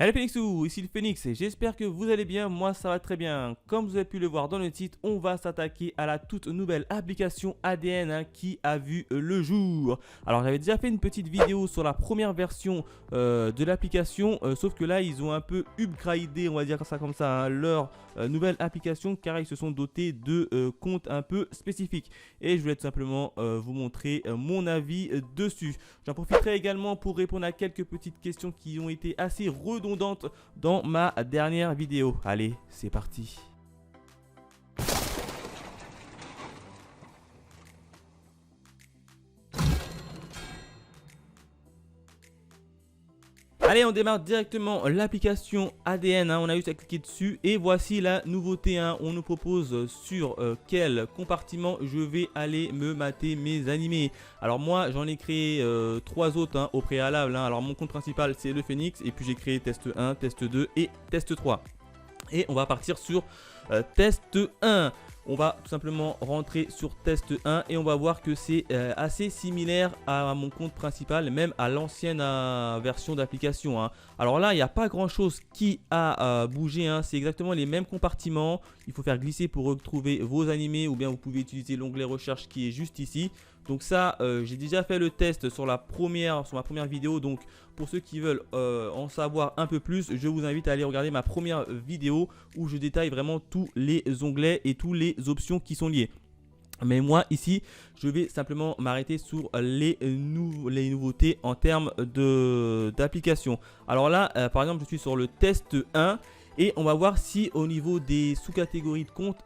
Hello Phoenixou, ici le Phoenix et j'espère que vous allez bien, moi ça va très bien. Comme vous avez pu le voir dans le titre, on va s'attaquer à la toute nouvelle application ADN qui a vu le jour. Alors j'avais déjà fait une petite vidéo sur la première version de l'application, sauf que là ils ont un peu upgradé, on va dire ça comme ça, leur nouvelle application car ils se sont dotés de comptes un peu spécifiques. Et je voulais tout simplement vous montrer mon avis dessus. J'en profiterai également pour répondre à quelques petites questions qui ont été assez redondantes dans ma dernière vidéo. Allez, c'est parti. Allez, on démarre directement l'application ADN, on a juste à cliquer dessus et voici la nouveauté, on nous propose sur quel compartiment je vais aller me mater mes animés. Alors moi j'en ai créé 3 autres au préalable, alors mon compte principal c'est le Phoenix et puis j'ai créé test 1, test 2 et test 3. Et on va partir sur test 1. On va tout simplement rentrer sur test 1 et on va voir que c'est assez similaire à mon compte principal, même à l'ancienne version d'application. Alors là, il n'y a pas grand chose qui a bougé, c'est exactement les mêmes compartiments. Il faut faire glisser pour retrouver vos animés ou bien vous pouvez utiliser l'onglet recherche qui est juste ici. Donc ça, j'ai déjà fait le test sur ma première vidéo. Donc pour ceux qui veulent en savoir un peu plus, je vous invite à aller regarder ma première vidéo où je détaille vraiment tous les onglets et toutes les options qui sont liées. Mais moi ici, je vais simplement m'arrêter sur les nouveautés en termes d'application. Alors là, par exemple, je suis sur le test 1. Et on va voir si au niveau des sous-catégories de compte,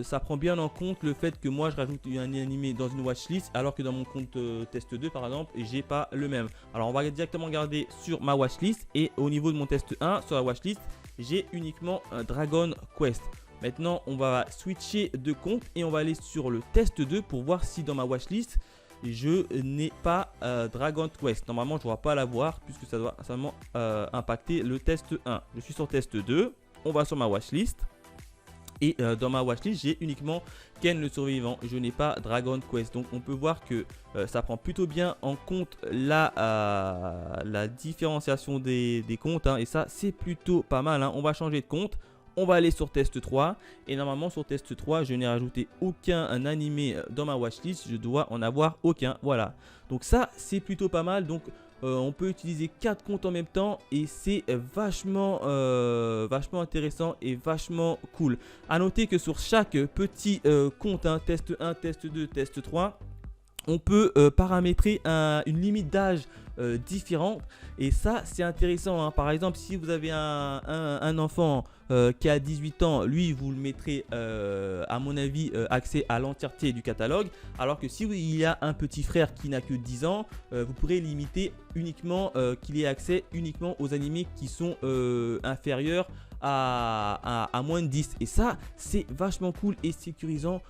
ça prend bien en compte le fait que moi je rajoute un animé dans une watchlist alors que dans mon compte test 2 par exemple, j'ai pas le même. Alors on va directement regarder sur ma watchlist et au niveau de mon test 1 sur la watchlist, j'ai uniquement un Dragon Quest. Maintenant on va switcher de compte et on va aller sur le test 2 pour voir si dans ma watchlist je n'ai pas Dragon Quest. Normalement je ne dois pas l'avoir puisque ça doit seulement impacter le test 1. Je suis sur test 2, on va sur ma watchlist. Et dans ma watchlist j'ai uniquement Ken le survivant, je n'ai pas Dragon Quest. Donc on peut voir que ça prend plutôt bien en compte la différenciation des comptes, et ça c'est plutôt pas mal. On va changer de compte. On va aller sur test 3 et normalement sur test 3 je n'ai rajouté aucun animé dans ma watchlist, je dois en avoir aucun, voilà. Donc ça c'est plutôt pas mal, donc on peut utiliser 4 comptes en même temps et c'est vachement intéressant et vachement cool. A noter que sur chaque petit compte, test 1, test 2, test 3, on peut paramétrer une limite d'âge différente et ça c'est intéressant. Par exemple, si vous avez un enfant qui a 18 ans, lui vous le mettrez à mon avis accès à l'entièreté du catalogue, alors que si il y a un petit frère qui n'a que 10 ans, vous pourrez limiter uniquement qu'il ait accès uniquement aux animés qui sont inférieurs à moins de 10, et ça c'est vachement cool et sécurisant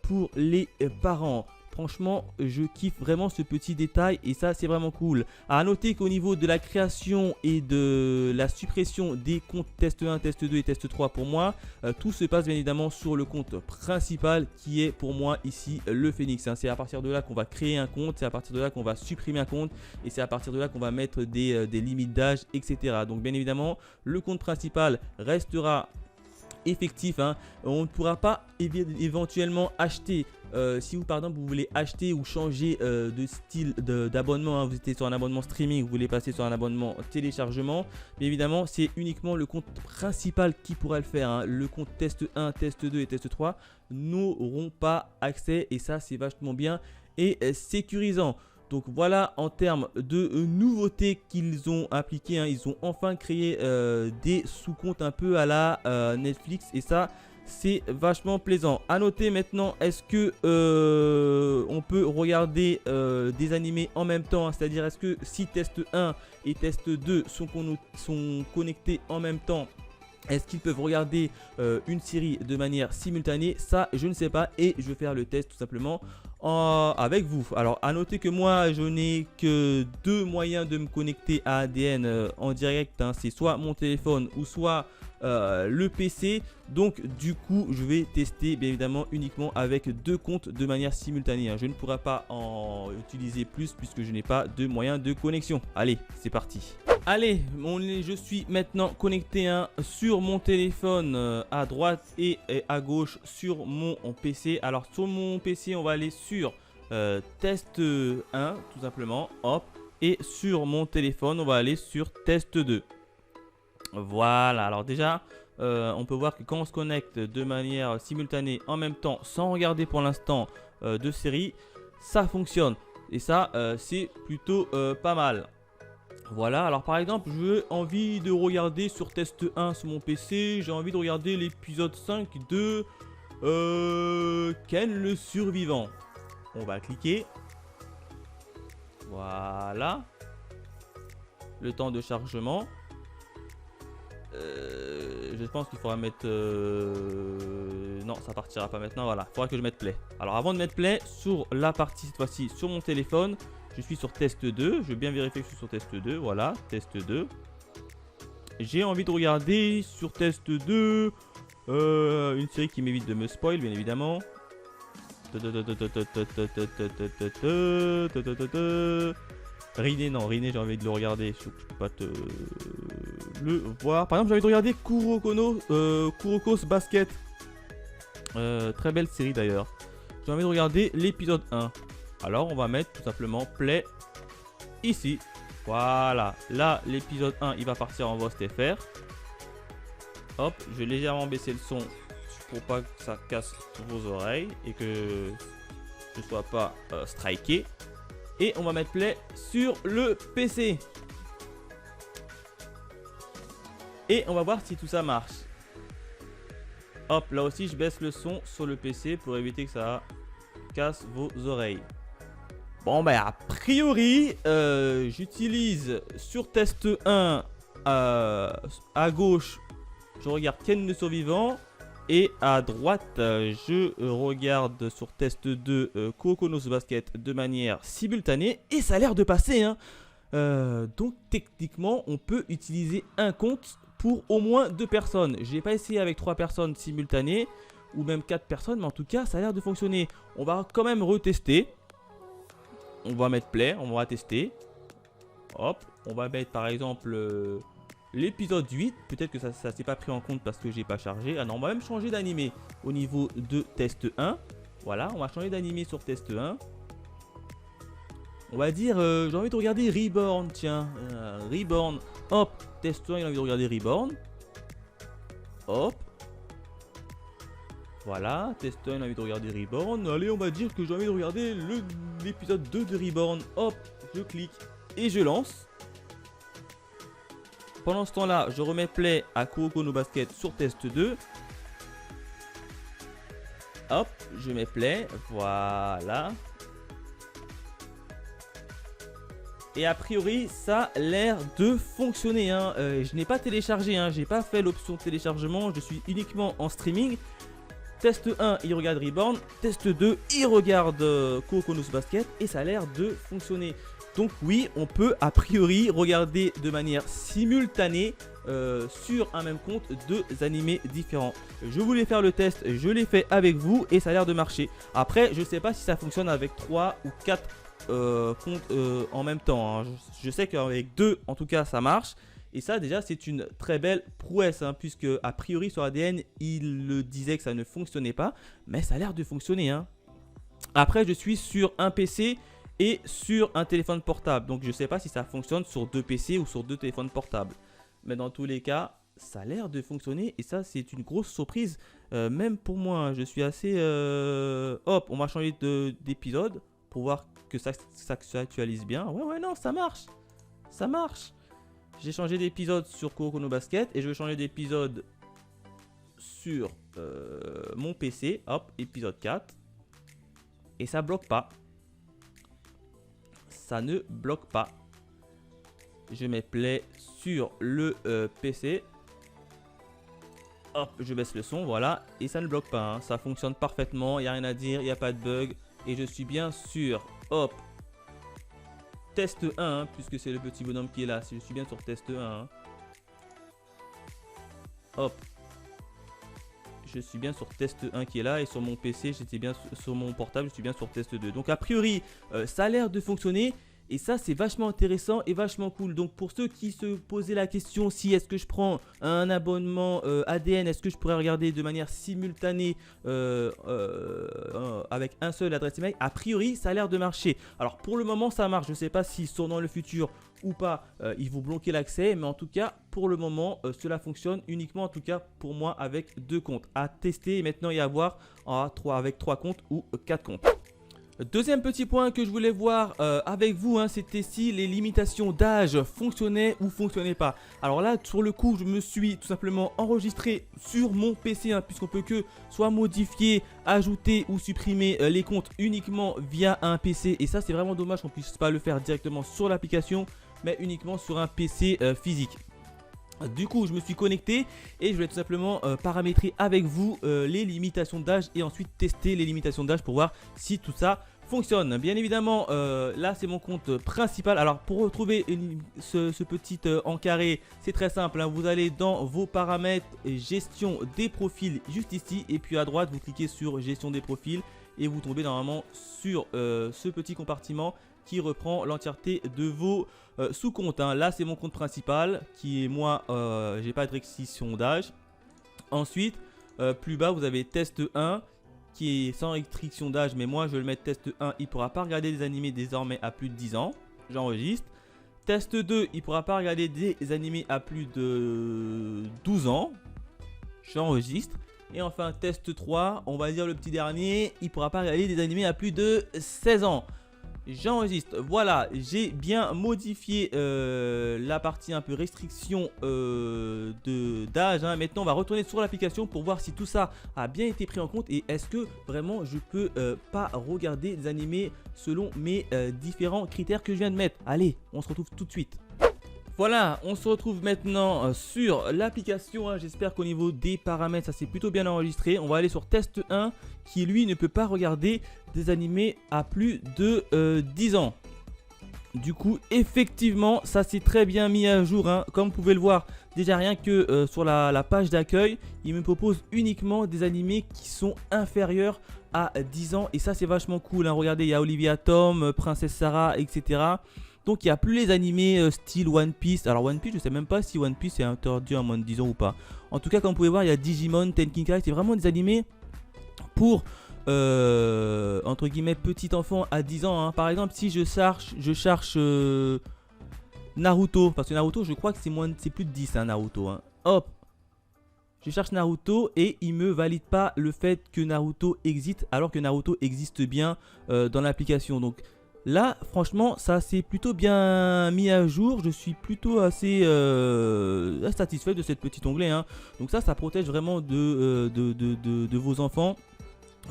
pour les parents. Franchement, je kiffe vraiment ce petit détail et ça c'est vraiment cool. À noter qu'au niveau de la création et de la suppression des comptes test 1, test 2 et test 3 pour moi, tout se passe bien évidemment sur le compte principal qui est pour moi ici le Phoenix. C'est à partir de là qu'on va créer un compte, c'est à partir de là qu'on va supprimer un compte et c'est à partir de là qu'on va mettre des limites d'âge, etc. Donc bien évidemment, le compte principal restera effectif, on ne pourra pas éventuellement acheter si vous par exemple vous voulez acheter ou changer de style d'abonnement, vous étiez sur un abonnement streaming, vous voulez passer sur un abonnement téléchargement, bien évidemment c'est uniquement le compte principal qui pourra le faire, le compte test 1, test 2 et test 3 n'auront pas accès et ça c'est vachement bien et sécurisant. Donc voilà en termes de nouveautés qu'ils ont appliquées, ils ont enfin créé des sous-comptes un peu à la Netflix et ça c'est vachement plaisant. À noter maintenant, est-ce que on peut regarder des animés en même temps, c'est-à-dire est-ce que si test 1 et test 2 sont connectés en même temps, est-ce qu'ils peuvent regarder une série de manière simultanée? Ça je ne sais pas et je vais faire le test tout simplement avec vous. Alors à noter que moi je n'ai que 2 moyens de me connecter à ADN en direct, c'est soit mon téléphone ou soit le PC. Donc du coup je vais tester bien évidemment uniquement avec 2 comptes de manière simultanée, je ne pourrai pas en utiliser plus puisque je n'ai pas de moyen de connexion. Allez, c'est parti. Allez, je suis maintenant connecté sur mon téléphone à droite et à gauche sur mon PC. Alors sur mon PC, on va aller sur test 1 tout simplement. Hop. Et sur mon téléphone, on va aller sur test 2. Voilà, alors déjà, on peut voir que quand on se connecte de manière simultanée en même temps, sans regarder pour l'instant de série, ça fonctionne. Et ça, c'est plutôt pas mal. Voilà, alors par exemple, j'ai envie de regarder sur test 1 sur mon PC, j'ai envie de regarder l'épisode 5 de Ken le survivant. On va cliquer. Voilà. Le temps de chargement. Je pense qu'il faudra mettre... Non, ça partira pas maintenant, voilà. Il faudra que je mette play. Alors avant de mettre play, sur la partie cette fois-ci, sur mon téléphone, je suis sur test 2. Je vais bien vérifier que je suis sur test 2. Voilà, test 2. J'ai envie de regarder sur test 2 une série qui m'évite de me spoil, bien évidemment. Riné, non, Riné, j'ai envie de le regarder. Je peux pas te le voir. Par exemple, j'ai envie de regarder Kuroko's Basket. Très belle série d'ailleurs. J'ai envie de regarder l'épisode 1. Alors, on va mettre tout simplement play ici. Voilà. Là, l'épisode 1, il va partir en voix STFR. Hop, je vais légèrement baisser le son pour pas que ça casse vos oreilles et que je ne sois pas striké. Et on va mettre play sur le PC. Et on va voir si tout ça marche. Hop, là aussi je baisse le son sur le PC pour éviter que ça casse vos oreilles. Bon bah a priori, j'utilise sur test 1 à gauche, je regarde Ken le survivant. Et à droite, je regarde sur test 2 Kuroko's Basket de manière simultanée. Et ça a l'air de passer. Donc techniquement, on peut utiliser un compte pour au moins 2 personnes. Je n'ai pas essayé avec 3 personnes simultanées. Ou même 4 personnes. Mais en tout cas, ça a l'air de fonctionner. On va quand même retester. On va mettre play. On va tester. Hop. On va mettre par exemple... l'épisode 8, peut-être que ça s'est pas pris en compte parce que j'ai pas chargé. Ah non, on va même changer d'animé au niveau de test 1. Voilà, on va changer d'animé sur test 1. On va dire, j'ai envie de regarder Reborn, tiens. Reborn, hop, test 1, il a envie de regarder Reborn. Hop. Voilà, test 1, il a envie de regarder Reborn. Allez, on va dire que j'ai envie de regarder l'épisode 2 de Reborn. Hop, je clique et je lance. Pendant ce temps-là, je remets play à Kuroko's Basket sur test 2. Hop, je mets play. Voilà. Et a priori, ça a l'air de fonctionner. Je n'ai pas téléchargé, j'ai pas fait l'option téléchargement. Je suis uniquement en streaming. Test 1, il regarde Reborn. Test 2, il regarde Kuroko's Basket. Et ça a l'air de fonctionner. Donc oui, on peut a priori regarder de manière simultanée sur un même compte 2 animés différents. Je voulais faire le test, je l'ai fait avec vous et ça a l'air de marcher. Après, je ne sais pas si ça fonctionne avec 3 ou 4 comptes en même temps. Je sais qu'avec 2, en tout cas, ça marche. Et ça, déjà, c'est une très belle prouesse, puisque a priori sur ADN, il le disait que ça ne fonctionnait pas. Mais ça a l'air de fonctionner. Après, je suis sur un PC... et sur un téléphone portable. Donc je ne sais pas si ça fonctionne sur 2 PC ou sur 2 téléphones portables. Mais dans tous les cas, ça a l'air de fonctionner. Et ça, c'est une grosse surprise. Même pour moi, je suis assez... Hop, on va changer d'épisode pour voir que ça s'actualise bien. Ouais, non, ça marche. Ça marche. J'ai changé d'épisode sur Kuroko's Basket. Et je vais changer d'épisode sur mon PC. Hop, épisode 4. Et ça bloque pas. Ça ne bloque pas. Je mets play sur le PC. Hop, je baisse le son, voilà. Et ça ne bloque pas, ça fonctionne parfaitement. Il n'y a rien à dire, il n'y a pas de bug. Et je suis bien sûr, hop, test 1, puisque c'est le petit bonhomme qui est là. Si je suis bien sur test 1. Hop. Je suis bien sur test 1 qui est là. Et sur mon PC, j'étais bien sur mon portable, je suis bien sur test 2. Donc a priori, ça a l'air de fonctionner. Et ça, c'est vachement intéressant et vachement cool. Donc pour ceux qui se posaient la question si est-ce que je prends un abonnement ADN, est-ce que je pourrais regarder de manière simultanée avec un seul adresse email, a priori ça a l'air de marcher. Alors pour le moment ça marche, je ne sais pas s'ils sont dans le futur ou pas, ils vont bloquer l'accès, mais en tout cas pour le moment cela fonctionne uniquement, en tout cas pour moi, avec 2 comptes à tester et maintenant y avoir avec 3 comptes ou 4 comptes. Deuxième petit point que je voulais voir avec vous, c'était si les limitations d'âge fonctionnaient ou fonctionnaient pas. Alors là, sur le coup, je me suis tout simplement enregistré sur mon PC, puisqu'on peut que soit modifier, ajouter ou supprimer les comptes uniquement via un PC. Et ça, c'est vraiment dommage qu'on puisse pas le faire directement sur l'application, mais uniquement sur un PC physique. Du coup, je me suis connecté et je vais tout simplement paramétrer avec vous les limitations d'âge et ensuite tester les limitations d'âge pour voir si tout ça fonctionne. Bien évidemment, là c'est mon compte principal. Alors pour retrouver ce petit encarré, c'est très simple, vous allez dans vos paramètres et gestion des profils juste ici, et puis à droite vous cliquez sur gestion des profils et vous tombez normalement sur ce petit compartiment qui reprend l'entièreté de vos sous-comptes. Là c'est mon compte principal qui est moi, j'ai pas de restriction d'âge. Ensuite plus bas vous avez test 1 qui est sans restriction d'âge, mais moi je vais le mettre test 1, il ne pourra pas regarder des animés désormais à plus de 10 ans, j'enregistre. Test 2, il ne pourra pas regarder des animés à plus de 12 ans, j'enregistre. Et enfin test 3, on va dire le petit dernier, il ne pourra pas regarder des animés à plus de 16 ans. J'enregistre. Voilà, j'ai bien modifié la partie un peu restriction d'âge. Maintenant, on va retourner sur l'application pour voir si tout ça a bien été pris en compte et est-ce que vraiment je peux pas regarder des animés selon mes différents critères que je viens de mettre. Allez, on se retrouve tout de suite. Voilà, on se retrouve maintenant sur l'application. J'espère qu'au niveau des paramètres, ça s'est plutôt bien enregistré. On va aller sur test 1 qui lui ne peut pas regarder des animés à plus de 10 ans. Du coup, effectivement, ça s'est très bien mis à jour. Comme vous pouvez le voir, déjà rien que sur la page d'accueil, il me propose uniquement des animés qui sont inférieurs à 10 ans. Et ça, c'est vachement cool. Regardez, il y a Olivia Tom, Princesse Sarah, etc. Donc il n'y a plus les animés style One Piece. Alors One Piece, je sais même pas si One Piece est interdit à moins de 10 ans ou pas. En tout cas, comme vous pouvez voir, il y a Digimon, Tenkinkai. C'est vraiment des animés pour entre guillemets petit enfant à 10 ans. Par exemple, si je cherche Naruto, parce que Naruto, je crois que c'est plus de 10 Naruto. Hop, je cherche Naruto et il me valide pas le fait que Naruto existe, alors que Naruto existe bien dans l'application. Donc là, franchement, ça s'est plutôt bien mis à jour. Je suis plutôt assez satisfait de cette petite onglet. Donc ça protège vraiment de vos enfants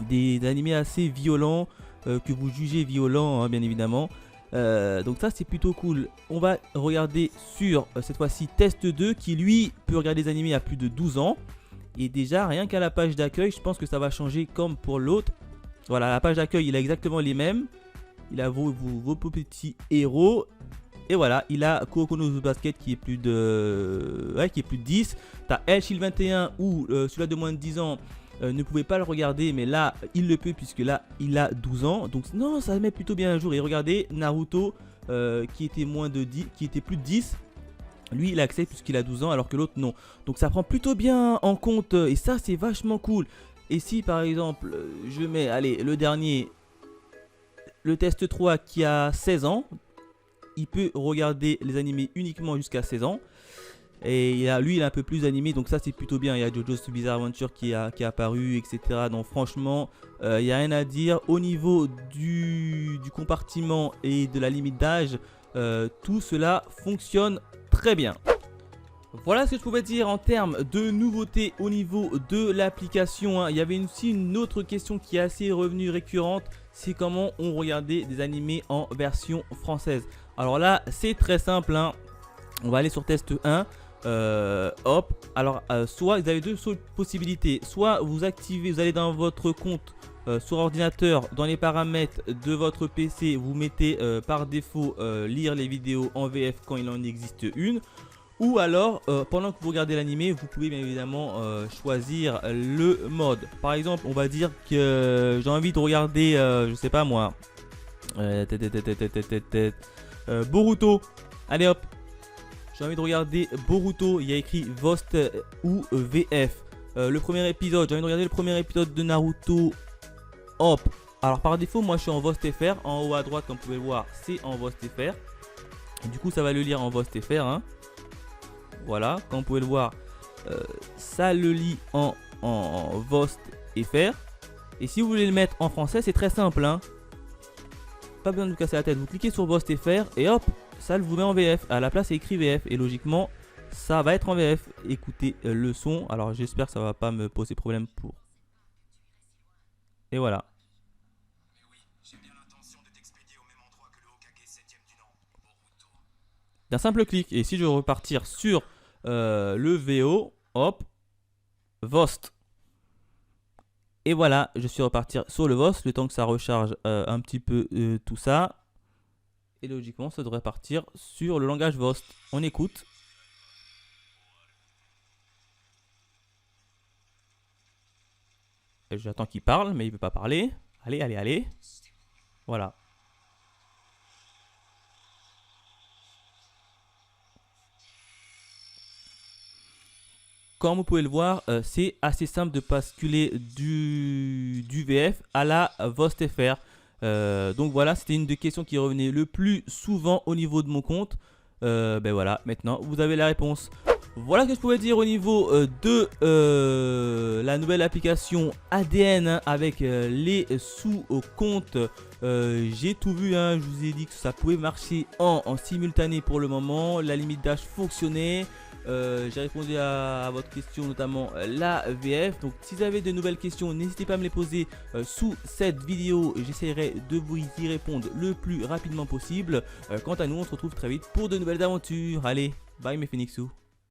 des animés assez violents que vous jugez violents, bien évidemment. Donc ça, c'est plutôt cool. On va regarder sur cette fois-ci test 2 qui lui peut regarder des animés à plus de 12 ans. Et déjà, rien qu'à la page d'accueil, je pense que ça va changer comme pour l'autre. Voilà, la page d'accueil, il a exactement les mêmes. Il a vos petits héros. Et voilà, il a Kuroko no Basket qui est plus de 10. T'as El Shield 21 où celui-là de moins de 10 ans ne pouvait pas le regarder, mais là il le peut puisque là il a 12 ans. Donc non, ça met plutôt bien à jour. Et regardez Naruto qui était plus de 10. Lui il a accès puisqu'il a 12 ans alors que l'autre non. Donc ça prend plutôt bien en compte et ça c'est vachement cool. Et si par exemple je mets, allez, le dernier, le test 3 qui a 16 ans, il peut regarder les animés uniquement jusqu'à 16 ans. Et lui il est un peu plus animé, donc ça c'est plutôt bien. Il y a JoJo's Bizarre Adventure qui est apparu, etc. Donc franchement il n'y a rien à dire. Au niveau du compartiment et de la limite d'âge, tout cela fonctionne très bien. Voilà ce que je pouvais dire en termes de nouveautés au niveau de l'application. Il y avait aussi une autre question qui est assez revenue récurrente, c'est comment on regardait des animés en version française. Alors là c'est très simple, on va aller sur test 1. Hop, alors soit vous avez deux possibilités, soit vous allez dans votre compte sur ordinateur, dans les paramètres de votre PC, vous mettez par défaut lire les vidéos en VF quand il en existe une, ou alors pendant que vous regardez l'animé, vous pouvez bien évidemment choisir le mode. Par exemple, on va dire que j'ai envie de regarder, je sais pas moi, Boruto. Allez hop. J'ai envie de regarder Boruto. Il y a écrit Vost ou VF. Le premier épisode. J'ai envie de regarder le premier épisode de Naruto. Hop. Alors par défaut, moi je suis en Vost FR. En haut à droite, comme vous pouvez le voir, c'est en Vost FR. Et du coup, ça va le lire en Vost FR. Hein. Voilà. Comme vous pouvez le voir, ça le lit en Vost FR. Et si vous voulez le mettre en français, c'est très simple. Hein. Pas besoin de vous casser la tête. Vous cliquez sur Vost FR et hop, ça le vous met en VF. À la place, c'est écrit VF. Et logiquement, ça va être en VF. Écoutez le son. Alors j'espère que ça va pas me poser problème pour. Et voilà. D'un simple clic. Et si je veux repartir sur le VO, hop, Vost. Et voilà, je suis reparti sur le Vost, le temps que ça recharge un petit peu tout ça. Et logiquement, ça devrait partir sur le langage Vost. On écoute. J'attends qu'il parle, mais il ne veut pas parler. Allez, allez, allez. Voilà. Comme vous pouvez le voir, c'est assez simple de basculer du VF à la Vost FR. Donc voilà, c'était une des questions qui revenait le plus souvent au niveau de mon compte. Ben voilà, maintenant vous avez la réponse. Voilà ce que je pouvais dire au niveau de la nouvelle application ADN hein, avec les sous-comptes. J'ai tout vu, hein, je vous ai dit que ça pouvait marcher en simultané pour le moment. La limite d'âge fonctionnait. J'ai répondu à votre question, notamment la VF. Donc si vous avez de nouvelles questions, n'hésitez pas à me les poser sous cette vidéo. J'essaierai de vous y répondre le plus rapidement possible. Quant à nous, on se retrouve très vite pour de nouvelles aventures. Allez, bye mes Phoenixous.